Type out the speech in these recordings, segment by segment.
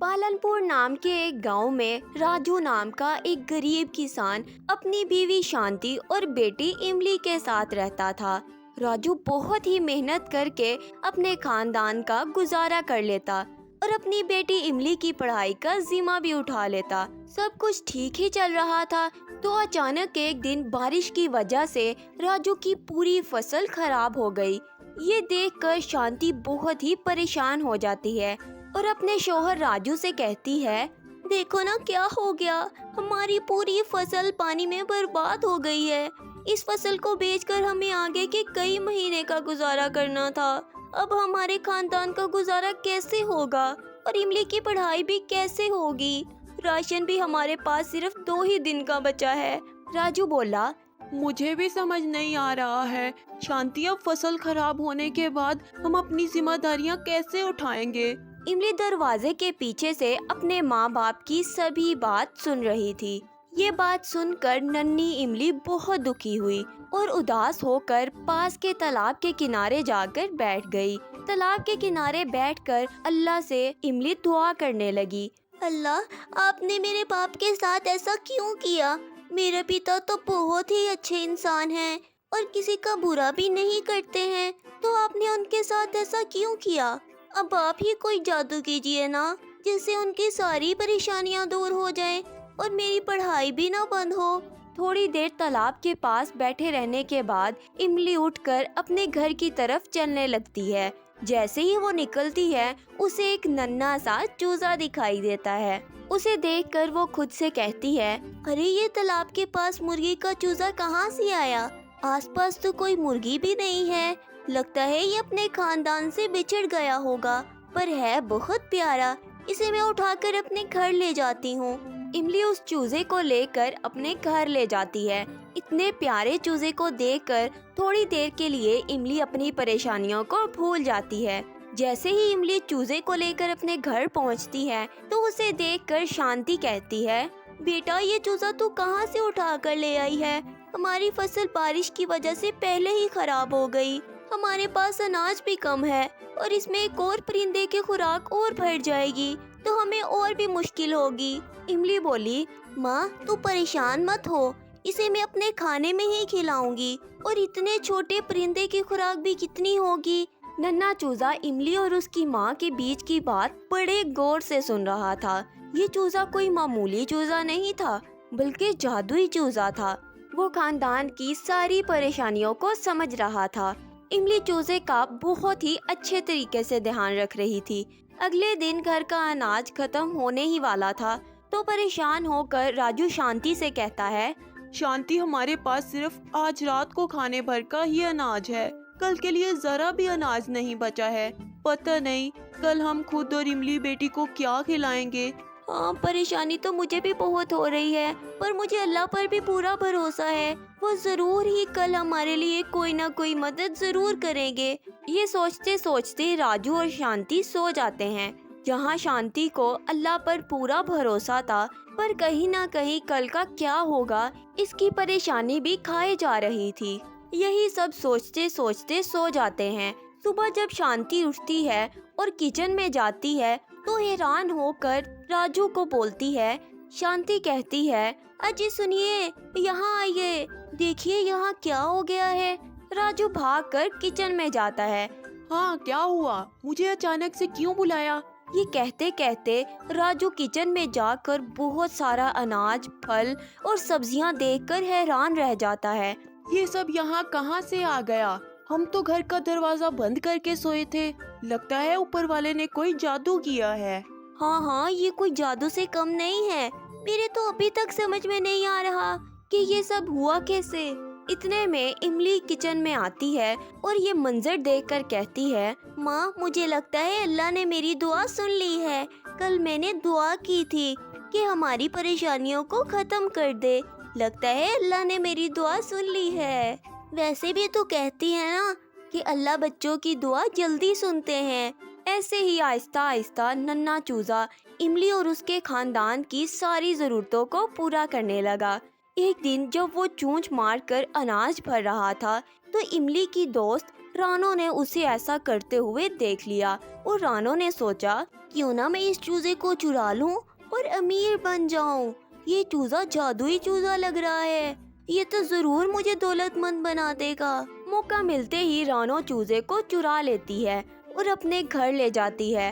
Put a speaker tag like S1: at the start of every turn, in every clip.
S1: पालनपुर नाम के एक गांव में राजू नाम का एक गरीब किसान अपनी बीवी शांति और बेटी इमली के साथ रहता था। राजू बहुत ही मेहनत करके अपने खानदान का गुजारा कर लेता और अपनी बेटी इमली की पढ़ाई का जिम्मा भी उठा लेता। सब कुछ ठीक ही चल रहा था तो अचानक एक दिन बारिश की वजह से राजू की पूरी फसल खराब हो गई। ये देखकर शांति बहुत ही परेशान हो जाती है और अपने शौहर राजू से कहती है, देखो ना क्या हो गया, हमारी पूरी फसल पानी में बर्बाद हो गई है। इस फसल को बेचकर हमें आगे के कई महीने का गुजारा करना था। अब हमारे खानदान का गुजारा कैसे होगा और इमली की पढ़ाई भी कैसे होगी? राशन भी हमारे पास सिर्फ 2 ही दिन का बचा है। राजू बोला,
S2: मुझे भी समझ नहीं आ रहा है शांति, अब फसल खराब होने के बाद हम अपनी जिम्मेदारियां कैसे उठाएंगे।
S1: इमली दरवाजे के पीछे से अपने माँ बाप की सभी बात सुन रही थी। ये बात सुनकर नन्ही इमली बहुत दुखी हुई और उदास होकर पास के तालाब के किनारे जाकर बैठ गई। तालाब के किनारे बैठकर अल्लाह से इमली दुआ करने लगी। अल्लाह, आपने मेरे बाप के साथ ऐसा क्यों किया? मेरे पिता तो बहुत ही अच्छे इंसान हैं और किसी का बुरा भी नहीं करते हैं, तो आपने उनके साथ ऐसा क्यों किया? अब आप ही कोई जादू कीजिए ना, जिससे उनकी सारी परेशानियां दूर हो जाएं और मेरी पढ़ाई भी ना बंद हो। थोड़ी देर तालाब के पास बैठे रहने के बाद इमली उठकर अपने घर की तरफ चलने लगती है। जैसे ही वो निकलती है उसे एक नन्हा सा चूजा दिखाई देता है। उसे देखकर वो खुद से कहती है, अरे ये तालाब के पास मुर्गी का चूजा कहाँ से आया? आसपास तो कोई मुर्गी भी नहीं है। लगता है ये अपने खानदान से बिछड़ गया होगा, पर है बहुत प्यारा। इसे मैं उठाकर अपने घर ले जाती हूँ। इमली उस चूजे को लेकर अपने घर ले जाती है। इतने प्यारे चूजे को देखकर थोड़ी देर के लिए इमली अपनी परेशानियों को भूल जाती है। जैसे ही इमली चूजे को लेकर अपने घर पहुंचती है तो उसे देखकर शांति कहती है, बेटा ये चूजा तू कहाँ से उठा कर ले आई है? हमारी फसल बारिश की वजह से पहले ही खराब हो गई। हमारे पास अनाज भी कम है और इसमें एक और परिंदे की खुराक और बढ़ जाएगी तो हमें और भी मुश्किल होगी। इमली बोली, माँ तू परेशान मत हो, इसे मैं अपने खाने में ही खिलाऊंगी और इतने छोटे परिंदे की खुराक भी कितनी होगी। नन्हा चूजा इमली और उसकी माँ के बीच की बात बड़े गौर से सुन रहा था। ये चूजा कोई मामूली चूजा नहीं था, बल्कि जादुई चूजा था। वो खानदान की सारी परेशानियों को समझ रहा था। इमली चूजे का बहुत ही अच्छे तरीके से ध्यान रख रही थी। अगले दिन घर का अनाज खत्म होने ही वाला था तो परेशान होकर राजू शांति से कहता है,
S2: शांति, हमारे पास सिर्फ आज रात को खाने भर का ही अनाज है, कल के लिए जरा भी अनाज नहीं बचा है। पता नहीं कल हम खुद और इमली बेटी को क्या खिलाएंगे।
S1: हाँ, परेशानी तो मुझे भी बहुत हो रही है, पर मुझे अल्लाह पर भी पूरा भरोसा है। वो जरूर ही कल हमारे लिए कोई ना कोई मदद जरूर करेंगे। ये सोचते सोचते राजू और शांति सो जाते हैं। जहाँ शांति को अल्लाह पर पूरा भरोसा था, पर कहीं ना कहीं कल का क्या होगा इसकी परेशानी भी खाए जा रही थी। यही सब सोचते सोचते सो जाते हैं। सुबह जब शांति उठती है और किचन में जाती है तो हैरान होकर राजू को बोलती है। शांति कहती है, अजी सुनिए, यहाँ आइए, देखिए यहाँ क्या हो गया है। राजू भागकर किचन में जाता है।
S2: हाँ, क्या हुआ? मुझे अचानक से क्यों बुलाया?
S1: ये कहते कहते राजू किचन में जाकर बहुत सारा अनाज, फल और सब्जियां देखकर हैरान रह जाता है।
S2: ये सब यहाँ कहाँ से आ गया? हम तो घर का दरवाजा बंद करके सोए थे। लगता है ऊपर वाले ने कोई जादू किया है।
S1: हाँ हाँ, ये कोई जादू से कम नहीं है। मेरे तो अभी तक समझ में नहीं आ रहा कि ये सब हुआ कैसे। इतने में इमली किचन में आती है और ये मंजर देखकर कहती है, माँ मुझे लगता है अल्लाह ने मेरी दुआ सुन ली है। कल मैंने दुआ की थी कि हमारी परेशानियों को खत्म कर दे। लगता है अल्लाह ने मेरी दुआ सुन ली है। वैसे भी तो कहती है ना कि अल्लाह बच्चों की दुआ जल्दी सुनते हैं। ऐसे ही आहिस्ता आहिस्ता नन्हा चूजा इमली और उसके खानदान की सारी जरूरतों को पूरा करने लगा। एक दिन जब वो चूंच मारकर अनाज भर रहा था तो इमली की दोस्त رانو نے اسے ایسا کرتے ہوئے دیکھ لیا اور رانو نے سوچا کیوں نہ میں اس چوزے کو چرا لوں اور امیر بن جاؤں۔ یہ چوزا جادوئی چوزا لگ رہا ہے، یہ تو ضرور مجھے دولت مند بنا دے گا۔ موقع ملتے ہی رانو چوزے کو چرا لیتی ہے اور اپنے گھر لے جاتی ہے۔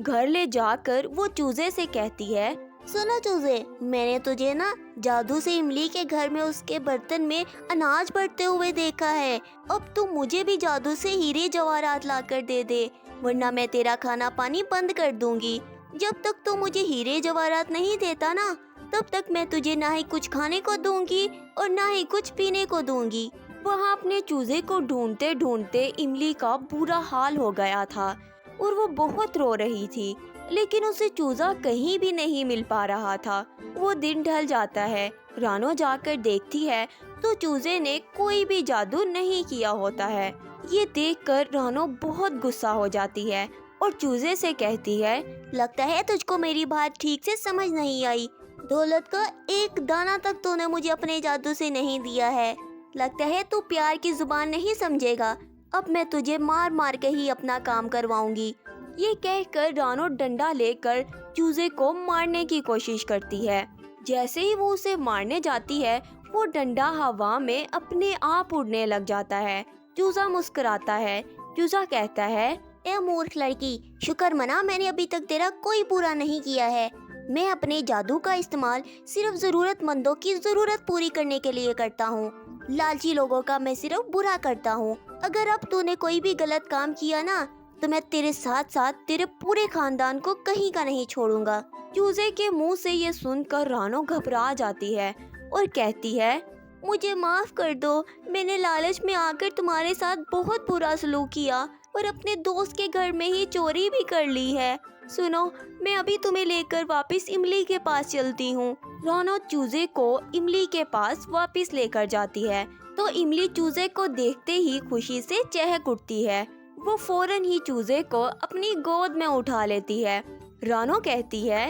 S1: گھر لے جا کر وہ چوزے سے کہتی ہے، سنو چوزے، میں نے تجھے نا جادو سے املی کے گھر میں اس کے برتن میں اناج بھرتے ہوئے دیکھا ہے۔ اب تو مجھے بھی جادو سے ہیرے جواہرات لا کر دے دے، ورنہ میں تیرا کھانا پانی بند کر دوں گی۔ جب تک تو مجھے ہیرے جواہرات نہیں دیتا نا، تب تک میں تجھے نہ ہی کچھ کھانے کو دوں گی اور نہ ہی کچھ پینے کو دوں گی۔ وہاں اپنے چوزے کو ڈھونڈتے ڈھونڈتے املی کا برا حال ہو گیا تھا اور وہ بہت رو رہی تھی، لیکن اسے چوزا کہیں بھی نہیں مل پا رہا تھا۔ وہ دن ڈھل جاتا ہے، رانو جا کر دیکھتی ہے تو چوزے نے کوئی بھی جادو نہیں کیا ہوتا ہے۔ یہ دیکھ کر رانو بہت غصہ ہو جاتی ہے اور چوزے سے کہتی ہے، لگتا ہے تجھ کو میری بات ٹھیک سے سمجھ نہیں آئی۔ دولت کا ایک دانہ تک تو نے مجھے اپنے جادو سے نہیں دیا ہے۔ لگتا ہے تو پیار کی زبان نہیں سمجھے گا۔ اب میں تجھے مار مار کے ہی اپنا کام کرواؤں گی۔ یہ کہہ کر رانو ڈنڈا لے کر چوزے کو مارنے کی کوشش کرتی ہے۔ جیسے ہی وہ اسے مارنے جاتی ہے، وہ ڈنڈا ہوا میں اپنے آپ اڑنے لگ جاتا ہے۔ چوزا مسکراتا ہے۔ چوزا کہتا ہے، اے مورخ لڑکی، شکر منا میں نے ابھی تک تیرا کوئی برا نہیں کیا ہے۔ میں اپنے جادو کا استعمال صرف ضرورت مندوں کی ضرورت پوری کرنے کے لیے کرتا ہوں۔ لالچی لوگوں کا میں صرف برا کرتا ہوں۔ اگر اب تو نے کوئی بھی غلط کام کیا نا، تو میں تیرے ساتھ ساتھ تیرے پورے خاندان کو کہیں کا نہیں چھوڑوں گا۔ چوزے کے منہ سے یہ سن کر رانو گھبرا جاتی ہے اور کہتی ہے، مجھے معاف کر دو، میں نے لالچ میں آ کر تمہارے ساتھ بہت برا سلوک کیا اور اپنے دوست کے گھر میں ہی چوری بھی کر لی ہے۔ سنو، میں ابھی تمہیں لے کر واپس املی کے پاس چلتی ہوں۔ رانو چوزے کو املی کے پاس واپس لے کر جاتی ہے تو املی چوزے کو دیکھتے ہی خوشی سے چہک اٹھتی ہے۔ وہ فوراً ہی چوزے کو اپنی گود میں اٹھا لیتی ہے۔ رانو کہتی ہے،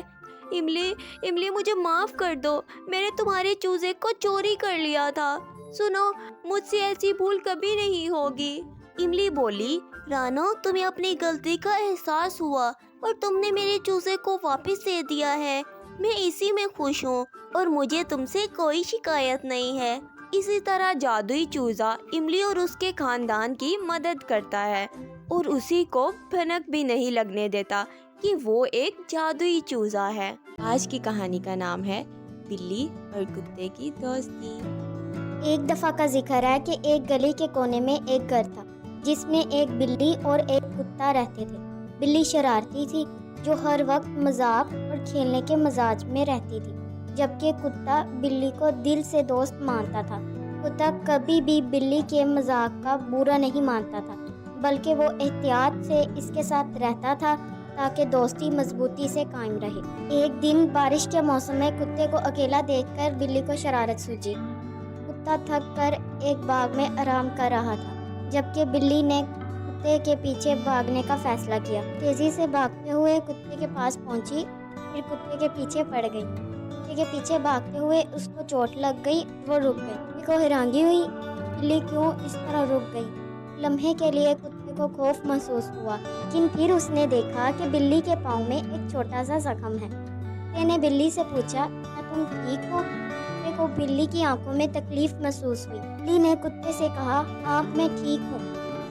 S1: املی مجھے معاف کر دو، میں نے تمہارے چوزے کو چوری کر لیا تھا۔ سنو، مجھ سے ایسی بھول کبھی نہیں ہوگی۔ املی بولی، رانو، تمہیں اپنی غلطی کا احساس ہوا اور تم نے میرے چوزے کو واپس دے دیا ہے۔ میں اسی میں خوش ہوں اور مجھے تم سے کوئی شکایت نہیں ہے۔ اسی طرح جادوئی چوزا املی اور اس کے خاندان کی مدد کرتا ہے اور اسی کو بھنک بھی نہیں لگنے دیتا کہ وہ ایک جادوئی چوزا ہے۔ آج کی کہانی کا نام ہے بلی اور کتے کی دوستی۔
S3: ایک دفعہ کا ذکر ہے کہ ایک گلی کے کونے میں ایک گھر تھا جس میں ایک بلی اور ایک کتا رہتے تھے۔ بلی شرارتی تھی جو ہر وقت مذاق اور کھیلنے کے مزاج میں رہتی تھی، جبکہ کتا بلی کو دل سے دوست مانتا تھا۔ کتا کبھی بھی بلی کے مذاق کا برا نہیں مانتا تھا، بلکہ وہ احتیاط سے اس کے ساتھ رہتا تھا تاکہ دوستی مضبوطی سے قائم رہے۔ ایک دن بارش کے موسم میں کتے کو اکیلا دیکھ کر بلی کو شرارت سوچی۔ کتا تھک کر ایک باغ میں آرام کر رہا تھا، جبکہ بلی نے کتے کے پیچھے بھاگنے کا فیصلہ کیا۔ تیزی سے بھاگتے ہوئے کتے کے پاس پہنچی، پھر کتے کے پیچھے پڑ گئی۔ کتے کے پیچھے بھاگتے ہوئے اس کو چوٹ لگ گئی، وہ رک گئی۔ بلی کو حیرانی ہوئی، بلی کیوں اس طرح رک گئی؟ لمحے کے لیے کتے کو خوف محسوس ہوا، لیکن پھر اس نے دیکھا کہ بلی کے پاؤں میں ایک چھوٹا سا زخم ہے۔ کتے نے بلی سے پوچھا، کیا تم ٹھیک ہو؟ کتے کو بلی کی آنکھوں میں تکلیف محسوس ہوئی۔ بلی نے کتے سے کہا، ہاں میں ٹھیک ہوں،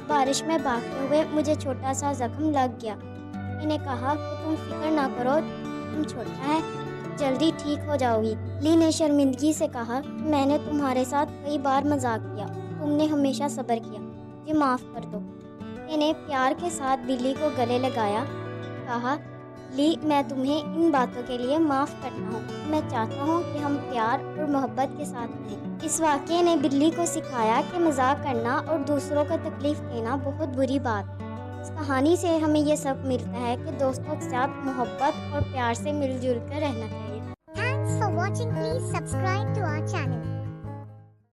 S3: بارش میں بھاگتے ہوئے مجھے چھوٹا سا زخم لگ گیا۔ کتے نے کہا کہ تم فکر نہ کرو، تم چھوٹا ہے، جلدی ٹھیک ہو جاؤ گی۔ بلی نے شرمندگی سے کہا، میں نے تمہارے ساتھ کئی بار مذاق کیا، تم نے ہمیشہ صبر کیا، مجھے معاف کر دو۔ کتے نے پیار کے ساتھ بلی کو گلے لگایا، کہا، بلی میں تمہیں ان باتوں کے لیے معاف کرتا ہوں، میں چاہتا ہوں کہ ہم پیار اور محبت کے ساتھ رہیں۔ اس واقعے نے بلی کو سکھایا کہ مذاق کرنا اور دوسروں کو تکلیف دینا بہت بری بات ہے۔ اس کہانی سے ہمیں یہ سبق ملتا ہے کہ دوستوں کے ساتھ محبت اور پیار سے مل جل کر رہنا چاہیے۔
S4: Thanks for watching. Please subscribe to our channel.